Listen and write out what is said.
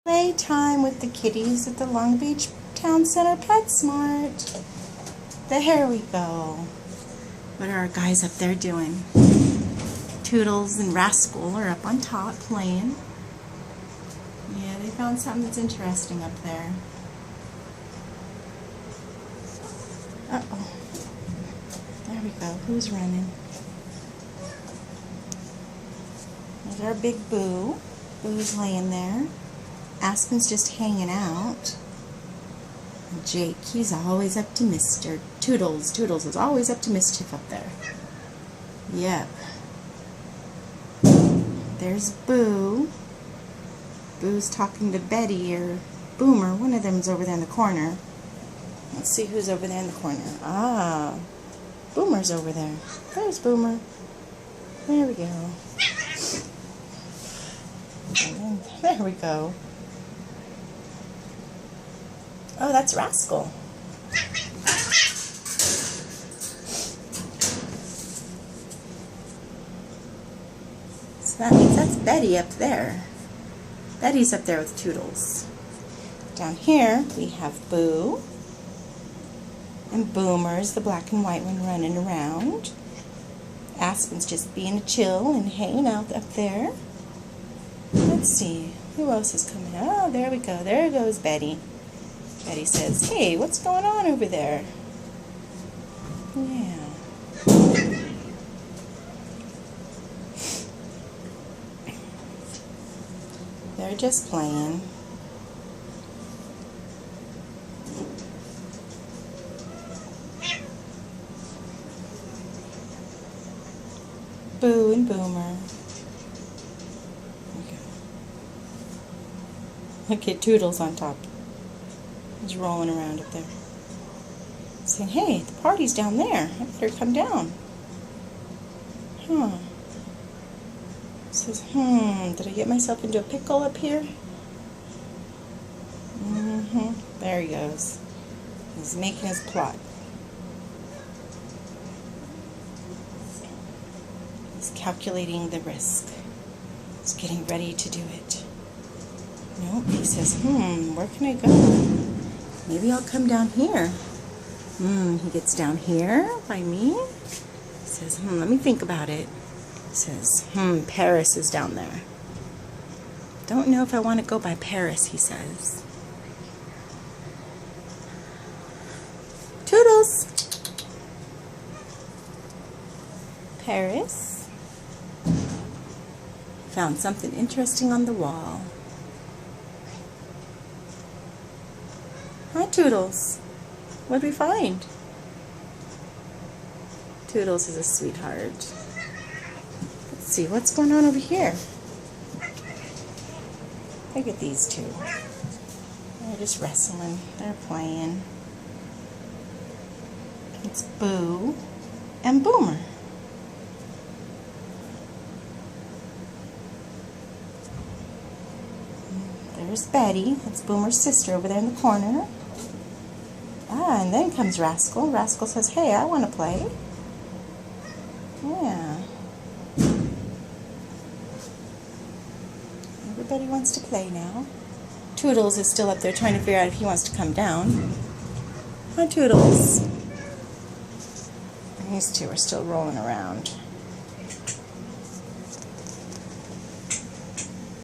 Playtime with the kitties at the Long Beach Town Center PetSmart. There we go. What are our guys up there doing? Toodles and Rascal are up on top playing. Yeah, they found something that's interesting up there. Uh-oh. There we go. Who's running? There's our big Boo. Boo's laying there. Aspen's just hanging out. And Jake, he's always up to mischief. Toodles is always up to mischief up there. Yep. There's Boo. Boo's talking to Betty or Boomer. One of them's over there in the corner. Let's see who's over there in the corner. Ah, Boomer's over there. There's Boomer. There we go. And there we go. Oh, that's Rascal. So that means that's Betty up there. Betty's up there with Toodles. Down here we have Boo. And Boomer's the black and white one running around. Aspen's just being a chill and hanging out up there. Let's see, who else is coming? Oh, there we go. There goes Betty. Betty says, hey, what's going on over there? Yeah. They're just playing. Boo and Boomer. Okay. Look at Toodles on top. He's rolling around up there. Saying, hey, the party's down there. I better come down. Huh. Says, did I get myself into a pickle up here? There he goes. He's making his plot. He's calculating the risk. He's getting ready to do it. Nope, he says, where can I go? Maybe I'll come down here. He gets down here by me. He says, let me think about it. He says, Paris is down there. Don't know if I want to go by Paris, he says. Toodles! Paris found something interesting on the wall. Hi, Toodles. What'd we find? Toodles is a sweetheart. Let's see, what's going on over here? Look at these two. They're just wrestling. They're playing. It's Boo and Boomer. There's Betty. That's Boomer's sister over there in the corner. Ah, and then comes Rascal. Rascal says, hey, I want to play. Yeah. Everybody wants to play now. Toodles is still up there trying to figure out if he wants to come down. Hi, Toodles. And these two are still rolling around.